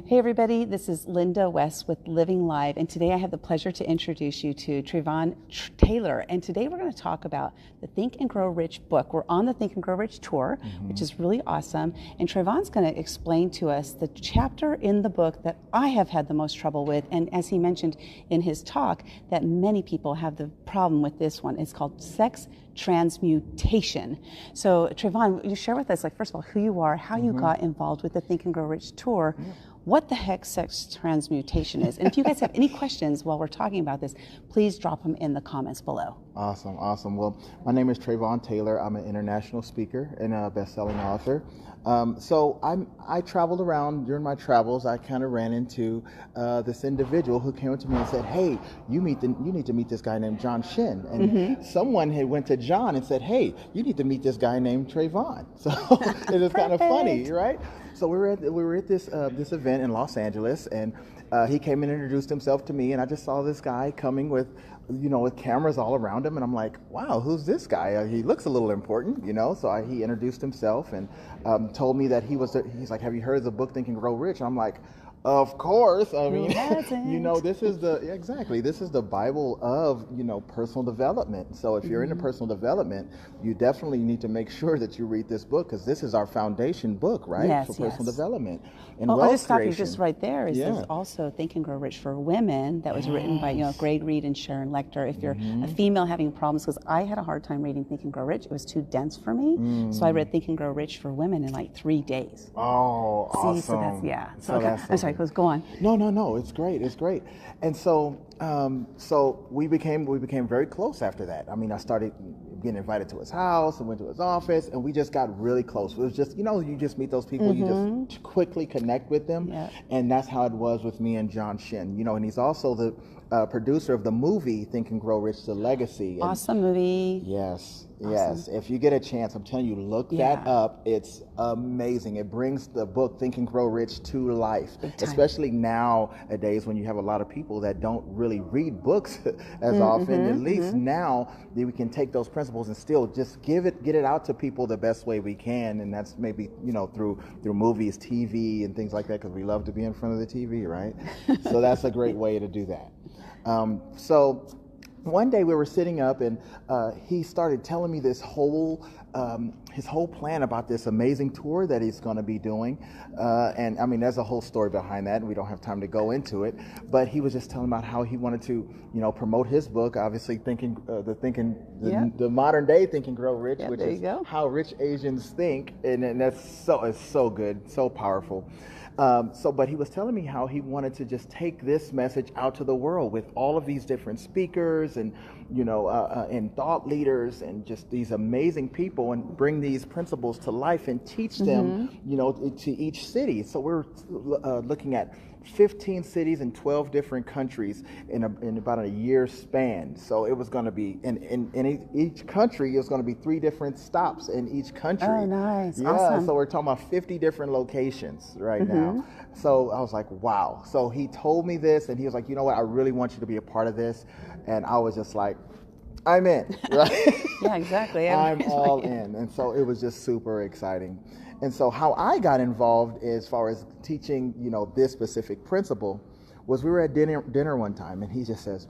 Hey everybody, this is Linda West with Living Live, and today I have the pleasure to introduce you to Travon Taylor. And today we're going to talk about the Think and Grow Rich book. We're on the Think and Grow Rich tour, which is really awesome. And Travon's going to explain to us the chapter in the book that I have had the most trouble with, and as he mentioned in his talk, that many people have the problem with this one. It's called Sex Transmutation. So Travon, will you share with us, like, first of all, who you are, how you got involved with the Think and Grow Rich tour, what the heck sex transmutation is, and if you guys have any questions while we're talking about this, please drop them in the comments below. Awesome. Well, my name is Travon Taylor. I'm an international speaker and a best-selling author. So I traveled around. During my travels, I kind of ran into this individual who came up to me and said, "Hey, you need to meet this guy named John Shin." And someone had went to John and said, "Hey, you need to meet this guy named Travon." So it was kind of funny, right? So we were at this event in Los Angeles, and he came and introduced himself to me, and I just saw this guy coming with cameras all around him, and I'm like, wow, who's this guy? He looks a little important, So he introduced himself and told me that he's like, "Have you heard of the book Think and Grow Rich?" And I'm like, of course. I mean, this is the Bible of, personal development. So if you're into personal development, you definitely need to make sure that you read this book, because this is our foundation book, right? For personal development. And I'll just stop you just right there. There's also Think and Grow Rich for Women that was written by, Greg Reed and Sharon Lechter. If you're a female having problems, because I had a hard time reading Think and Grow Rich. It was too dense for me. So I read Think and Grow Rich for Women in like 3 days. Oh, awesome. So that's, I'm sorry, let's go on. No, it's great. And so we became very close after that. I mean, I started getting invited to his house and went to his office, and we just got really close. It was just, you just meet those people, you just quickly connect with them. And that's how it was with me and John Shin, and he's also the producer of the movie Think and Grow Rich, The Legacy. And awesome movie. Yes. If you get a chance, I'm telling you, look that up. It's amazing. It brings the book Think and Grow Rich to life, especially nowadays when you have a lot of people that don't really read books as often. At least now we can take those principles and still just get it out to people the best way we can, and that's maybe through movies, TV, and things like that, because we love to be in front of the TV, right? So that's a great way to do that. So one day we were sitting up, and he started telling me his whole plan about this amazing tour that he's going to be doing. And I mean, there's a whole story behind that, and we don't have time to go into it. But he was just telling about how he wanted to, promote his book, obviously the modern day Think and Grow Rich, which is how rich Asians think, and it's so good, so powerful. But he was telling me how he wanted to just take this message out to the world with all of these different speakers and, and thought leaders and just these amazing people, and bring these principles to life and teach them, to each city. So we're looking at 15 cities in 12 different countries in about a year span. So it was going to be in each country, it was going to be 3 different stops in each country. Oh, nice. Yeah, awesome. So we're talking about 50 different locations right now. So I was like, wow. So he told me this, and he was like, "You know what? I really want you to be a part of this." And I was just like, I'm in, right? Yeah, exactly. I'm all in. And so it was just super exciting. And so how I got involved as far as teaching, this specific principle was, we were at dinner one time, and he just says,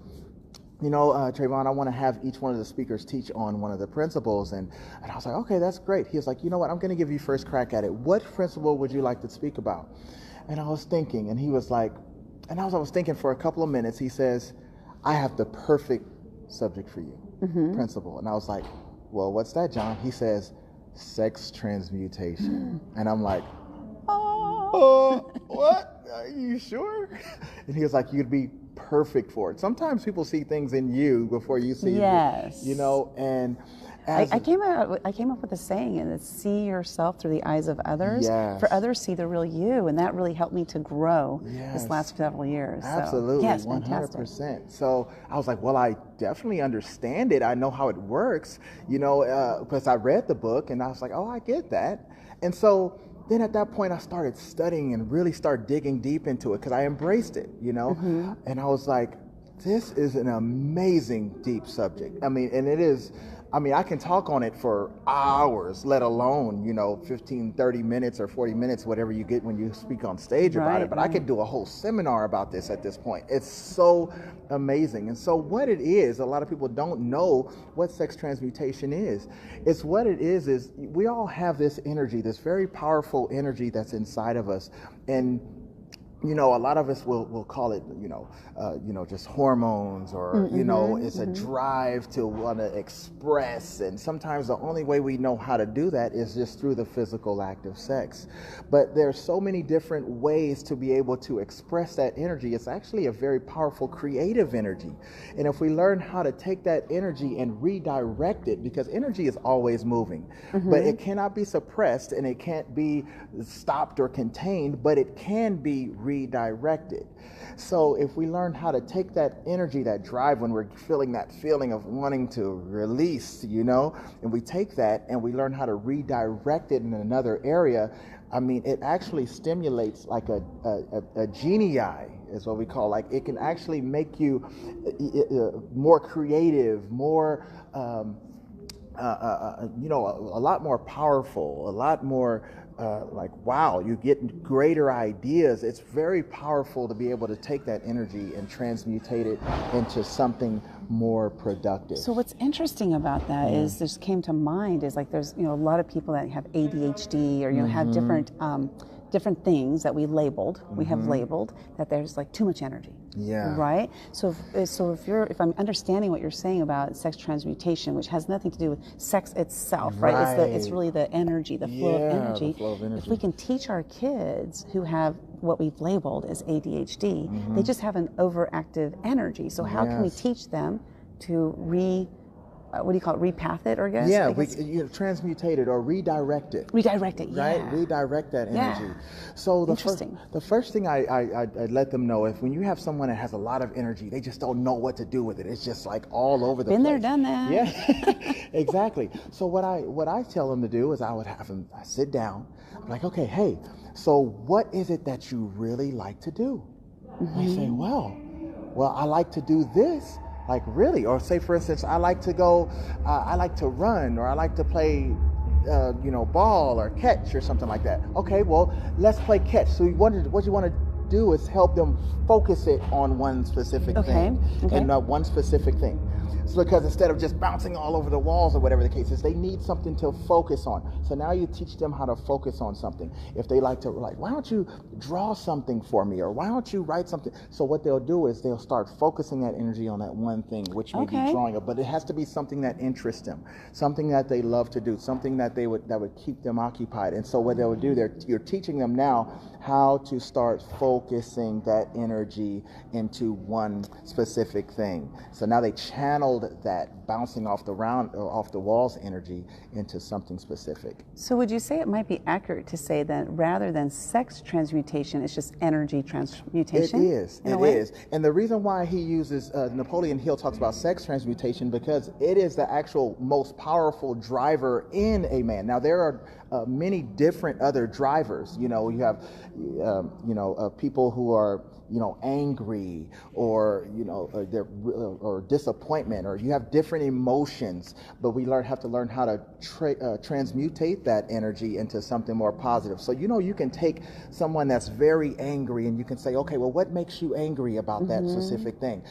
Travon, I want to have each one of the speakers teach on one of the principles. And I was like, okay, that's great. He was like, "You know what? I'm going to give you first crack at it. What principle would you like to speak about?" And I was thinking, and he was like, and I was thinking for a couple of minutes. He says, "I have the perfect subject for you, principle." And I was like, "Well, what's that, John?" He says, "Sex transmutation." And I'm like, oh, what? Are you sure? And he was like, "You'd be perfect for it." Sometimes people see things in you before you see and I came up with a saying, and it's see yourself through the eyes of others. For others see the real you, and that really helped me to grow this last several years. Absolutely, so, yes, 100%. So I was like, well, I definitely understand it. I know how it works, because I read the book, and I was like, oh, I get that. And so then at that point, I started studying and really started digging deep into it, because I embraced it, And I was like, this is an amazing deep subject. I mean, and it is. I mean, I can talk on it for hours, let alone, 15, 30 minutes or 40 minutes, whatever you get when you speak on stage about it. But I could do a whole seminar about this at this point. It's so amazing. And so what it is, a lot of people don't know what sex transmutation is. It's what it is we all have this energy, this very powerful energy that's inside of us. And a lot of us will call it, just hormones, or, it's a drive to want to express. And sometimes the only way we know how to do that is just through the physical act of sex. But there's so many different ways to be able to express that energy. It's actually a very powerful creative energy. And if we learn how to take that energy and redirect it, because energy is always moving, but it cannot be suppressed and it can't be stopped or contained, but it can be redirected. So if we learn how to take that energy, that drive, when we're feeling that feeling of wanting to release, and we take that and we learn how to redirect it in another area, I mean, it actually stimulates like a genii, is what we call. Like, it can actually make you more creative, more a lot more powerful, a lot more wow, you get greater ideas. It's very powerful to be able to take that energy and transmutate it into something more productive. So what's interesting about that is, this came to mind, is like there's a lot of people that have ADHD, or have different things that we labeled. We have labeled that there's like too much energy. Yeah. Right. So if I'm understanding what you're saying about sex transmutation, which has nothing to do with sex itself, right? It's really the energy, the flow of energy. The flow of energy. If we can teach our kids who have what we've labeled as ADHD, they just have an overactive energy. So how can we teach them to repath it, or guess? Yeah, transmutate it or redirect it. Redirect it, right? Redirect that energy. So the first thing I let them know is, when you have someone that has a lot of energy, they just don't know what to do with it. It's just like all over the place. Been there, done that. Yeah, exactly. So what I tell them to do is, I would have them sit down. I'm like, okay, hey, so what is it that you really like to do? They say, well, I like to do this. Like, really? Or say, for instance, I like to go, I like to run, or I like to play, ball or catch or something like that. Okay, well, let's play catch. So what you want to do is help them focus it on one specific thing, and one specific thing. So because instead of just bouncing all over the walls or whatever the case is, they need something to focus on. So now you teach them how to focus on something. If they like to, why don't you draw something for me, or why don't you write something? So what they'll do is they'll start focusing that energy on that one thing, which may be drawing it, but it has to be something that interests them, something that they love to do, something that would keep them occupied. And so what they would do, you're teaching them now how to start focusing that energy into one specific thing. So now they channeled that bouncing off the walls energy into something specific. So would you say it might be accurate to say that rather than sex transmutation, it's just energy transmutation? It is. It is. And the reason why he uses, Napoleon Hill talks about sex transmutation, because it is the actual most powerful driver in a man. Now, there are many different other drivers. You have, people who are, angry, or, or disappointment, or you have different emotions, but we have to learn how to transmutate that energy into something more positive. So, you can take someone that's very angry and you can say, okay, well, what makes you angry about that specific thing?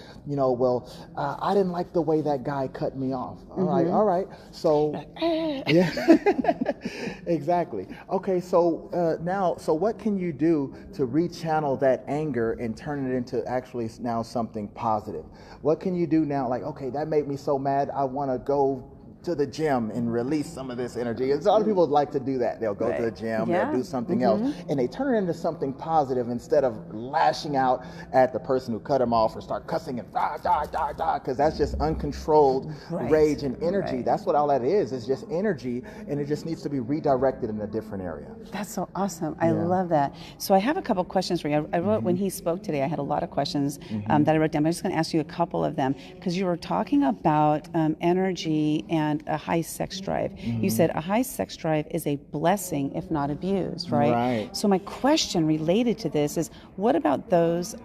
I didn't like the way that guy cut me off. All right. So, yeah, exactly. Okay. So so what can you do to rechannel that anger and turn it into actually now something positive? What can you do now? Like, okay, that made me so mad, I want to go to the gym and release some of this energy. And so a lot of people like to do that. They'll go to the gym, they'll do something else, and they turn it into something positive instead of lashing out at the person who cut them off, or start cussing and because that's just uncontrolled rage and energy. That's what all that is. It's just energy, and it just needs to be redirected in a different area. That's so awesome. I love that. So I have a couple questions for you. I wrote, when he spoke today, I had a lot of questions that I wrote down. I'm just going to ask you a couple of them, because you were talking about energy and and a high sex drive. You said a high sex drive is a blessing if not abused, right? Right. So my question related to this is, what about those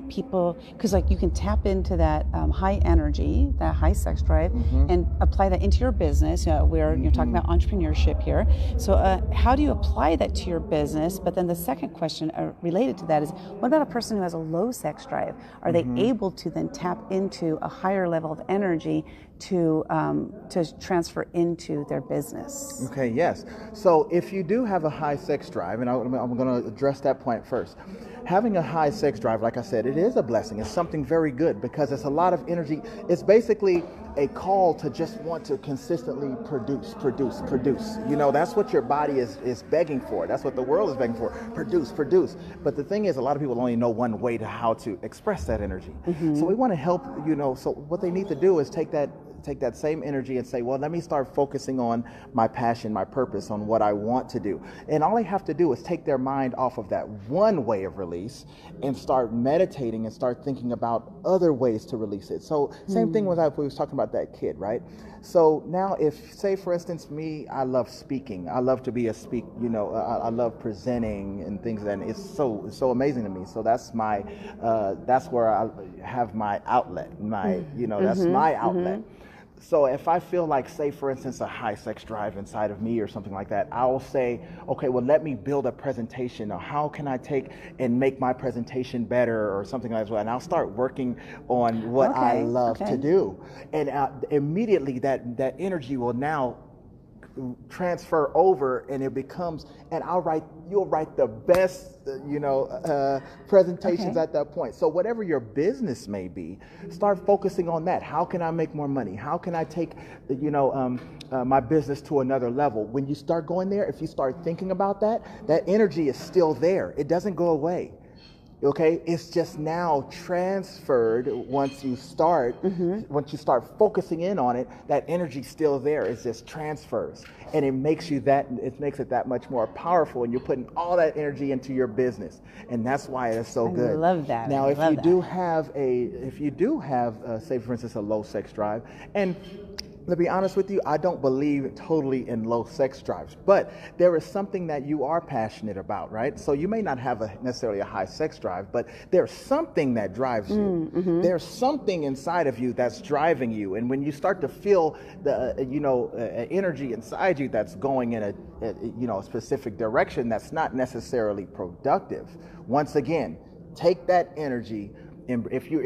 people, because like you can tap into that high energy, that high sex drive, and apply that into your business. Where you're talking about entrepreneurship here. So how do you apply that to your business? But then the second question related to that is, what about a person who has a low sex drive? Are they able to then tap into a higher level of energy to transfer into their business? Okay, yes. So if you do have a high sex drive, and I'm going to address that point first. Having a high sex drive, like I said, it is a blessing. It's something very good because it's a lot of energy. It's basically a call to just want to consistently produce. That's what your body is begging for. That's what the world is begging for. Produce. But the thing is, a lot of people only know one way to how to express that energy. So we want to help, so what they need to do is take that same energy and say, well, let me start focusing on my passion, my purpose, on what I want to do. And all they have to do is take their mind off of that one way of release and start meditating and start thinking about other ways to release it. So same thing with we was talking about that kid, right? So now if, say for instance, me, I love speaking. I love to be I love presenting and things, and it's so amazing to me. So that's that's where I have my outlet, that's my outlet. So if I feel like, say, for instance, a high sex drive inside of me or something like that, I will say, okay, well, let me build a presentation. Or how can I take and make my presentation better or something like that? And I'll start working on what I love to do. And immediately that energy will now transfer over, and it becomes, and you'll write the best presentations at that point. So whatever your business may be, start focusing on that. How can I make more money? How can I take my business to another level? When you start going there, if you start thinking about that energy is still there. It doesn't go away. Okay, it's just now transferred. Once you start focusing in on it, that energy's still there. It just transfers, and it makes it that much more powerful. And you're putting all that energy into your business, and that's why it's so good. I love that. Now, if you do have, say for instance, a low sex drive, and to be honest with you, I don't believe totally in low sex drives, but there is something that you are passionate about, right? So you may not have necessarily a high sex drive, but there's something that drives you. There's something inside of you that's driving you, and when you start to feel the energy inside you that's going in a specific direction that's not necessarily productive, once again, take that energy. And if you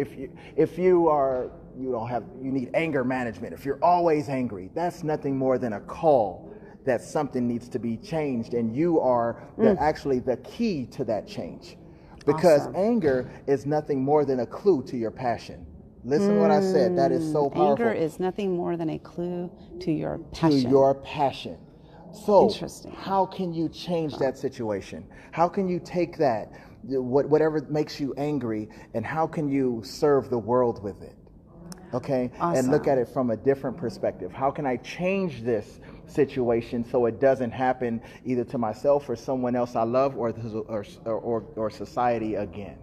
need anger management. If you're always angry, that's nothing more than a call that something needs to be changed, and you are actually the key to that change. Because anger is nothing more than a clue to your passion. Listen to what I said. That is so powerful. Anger is nothing more than a clue to your passion. To your passion. So, interesting. How can you change that situation? How can you take that, whatever makes you angry, and how can you serve the world with it? Okay, awesome. And look at it from a different perspective. How can I change this situation so it doesn't happen either to myself or someone else I love or society again?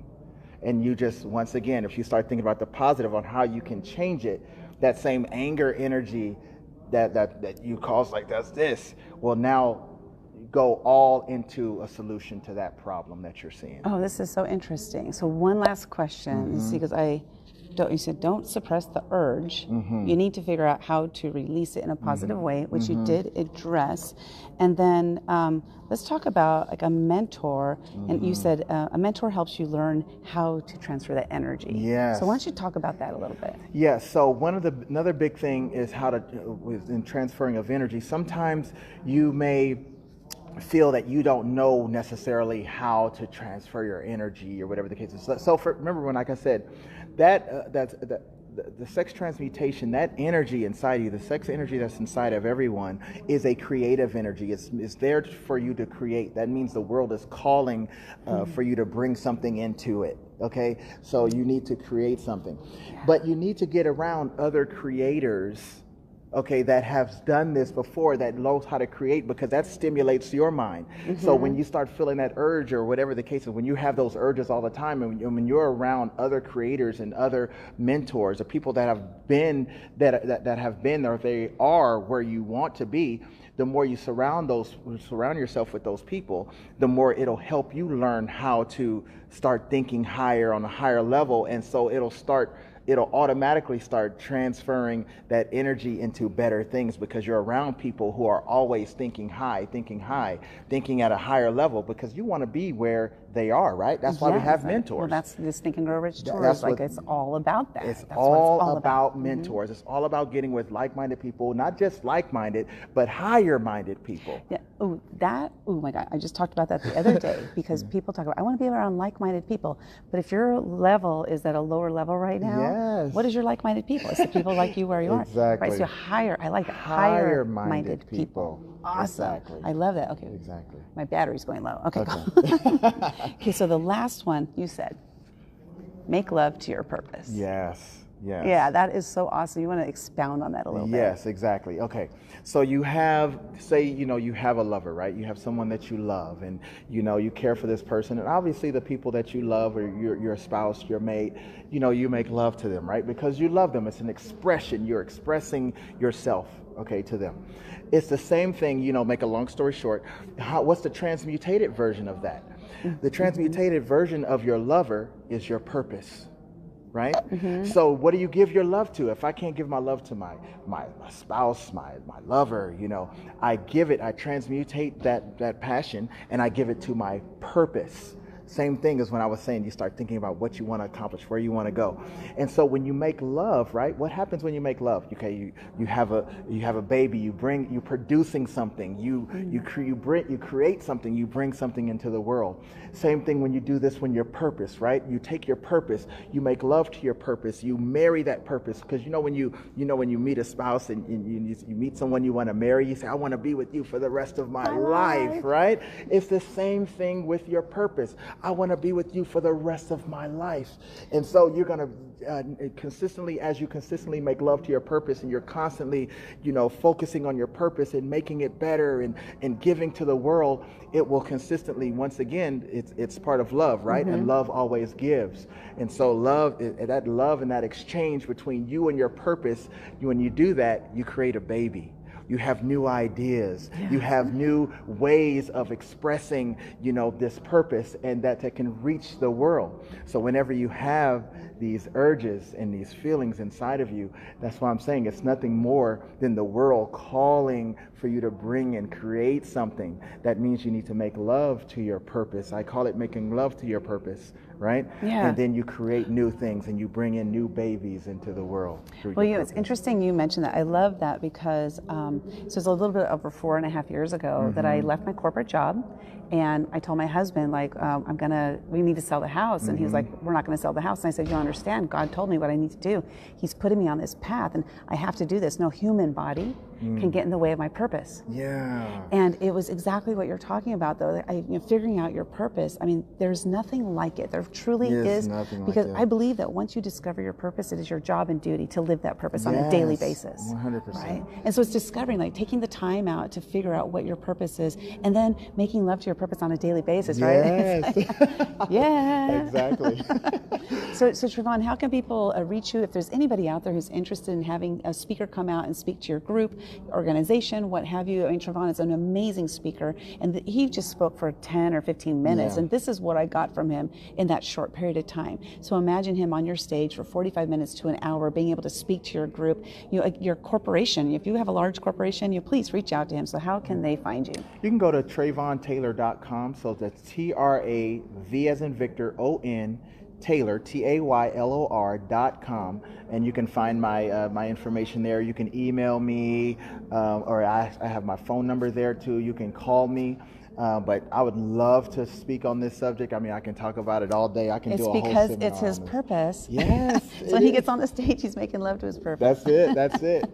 And you just, once again, if you start thinking about the positive on how you can change it, that same anger energy that you cause, like that's this, will now go all into a solution to that problem that you're seeing. Oh, this is so interesting. So one last question, because you said don't suppress the urge. You need to figure out how to release it in a positive way, which you did address. And then let's talk about like a mentor. And you said a mentor helps you learn how to transfer that energy. Yes. So why don't you talk about that a little bit? Yes. So another big thing is in transferring of energy. Sometimes you may feel that you don't know necessarily how to transfer your energy or whatever the case is. So remember when, like I said, the sex transmutation, that energy inside you, the sex energy that's inside of everyone, is a creative energy. It's there for you to create. That means the world is calling for you to bring something into it. Okay, so you need to create something, but you need to get around other creators okay, that have done this before, that knows how to create, because that stimulates your mind. So when you start feeling that urge, or whatever the case is, when you have those urges all the time, and when you're around other creators and other mentors or people that have been that have been, or they are where you want to be, the more you surround yourself with those people, the more it'll help you learn how to start thinking higher, on a higher level. And so it'll automatically start transferring that energy into better things, because you're around people who are always thinking high, thinking at a higher level, because you want to be where they are, right? That's why we have mentors. Well, that's this Think and Grow Rich tour. It's all about that. It's all about mentors. It's all about getting with like-minded people, not just like-minded, but higher-minded people. Yeah. Oh my God. I just talked about that the other day, because people talk about, I want to be around like-minded people. But if your level is at a lower level right now, what is your like-minded people? It's the people like you where you are. Exactly. Right? So I like higher-minded people. Awesome. Exactly. I love that. Okay. Exactly. My battery's going low. Okay. Cool. Okay, so the last one you said, make love to your purpose. Yes. Yeah, that is so awesome. You want to expound on that a little bit? Yes, exactly. Okay, so you have, say, you have a lover, right? You have someone that you love, and you care for this person, and obviously the people that you love, or your spouse, your mate, you make love to them, right? Because you love them. It's an expression. You're expressing yourself, okay, to them. It's the same thing. Make a long story short, what's the transmutated version of that? The transmutated version of your lover is your purpose, right? So what do you give your love to? If I can't give my love to my spouse, my lover, I transmutate that passion, and I give it to my purpose. Same thing as when I was saying, you start thinking about what you want to accomplish, where you want to go. And so when you make love, right? What happens when you make love? Okay, you have a baby, you're producing something, you create something, you bring something into the world. Same thing when you do this, when your purpose, right? You take your purpose, you make love to your purpose, you marry that purpose, because when you meet a spouse and you meet someone you want to marry, you say, I want to be with you for the rest of my life, right? It's the same thing with your purpose. I want to be with you for the rest of my life. And so you're going to consistently make love to your purpose, and you're constantly, focusing on your purpose and making it better and giving to the world, it will consistently, once again, it's part of love, right? And love always gives. And so love and that exchange between you and your purpose, when you do that, you create a baby. You have new ideas. Yeah. You have new ways of expressing, this purpose, and that can reach the world. So whenever you have these urges and these feelings inside of you, that's why I'm saying it's nothing more than the world calling for you to bring and create something. That means you need to make love to your purpose. I call it making love to your purpose, right? Yeah. And then you create new things, and you bring in new babies into the world. Well, it's interesting you mentioned that. I love that, because so it's a little bit over 4.5 years ago that I left my corporate job, and I told my husband, we need to sell the house. And he was like, we're not going to sell the house. And I said, you don't understand. God told me what I need to do. He's putting me on this path, and I have to do this. No human body can get in the way of my purpose. Yeah. And it was exactly what you're talking about, though. Figuring out your purpose. I mean, there's nothing like it. There truly is. Nothing because like it. I believe that once you discover your purpose, it is your job and duty to live that purpose on a daily basis. 100%. Right? And so it's discovering, taking the time out to figure out what your purpose is, and then making love to your purpose on a daily basis, right? Yes. Yeah. Exactly. So Travon, how can people reach you if there's anybody out there who's interested in having a speaker come out and speak to your group, organization, what have you? I mean, Travon is an amazing speaker, and he just spoke for 10 or 15 minutes, and this is what I got from him in that short period of time. So imagine him on your stage for 45 minutes to an hour, being able to speak to your group, your corporation. If you have a large corporation, please reach out to him. So how can they find you? You can go to TravonTaylor.com. So that's TRAV as in Victor, ON, Taylor, TAYLOR.com, and you can find my information there. You can email me, or I have my phone number there too. You can call me. But I would love to speak on this subject. I mean, I can talk about it all day. I can do a whole seminar. It's because it's his purpose. Yes. So when he gets on the stage, he's making love to his purpose. That's it. That's it.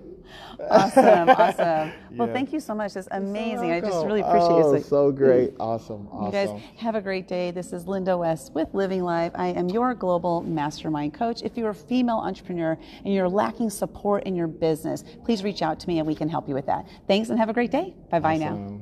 Awesome, awesome. Well, Yeah. thank you so much. That's amazing. I just welcome. really appreciate it. Oh, It's like, so great. Awesome. you guys have a great day. This is Linda West with Living Life. I am your global mastermind coach. If you're a female entrepreneur and you're lacking support in your business, please reach out to me and we can help you with that. Thanks and have a great day. Bye-bye now.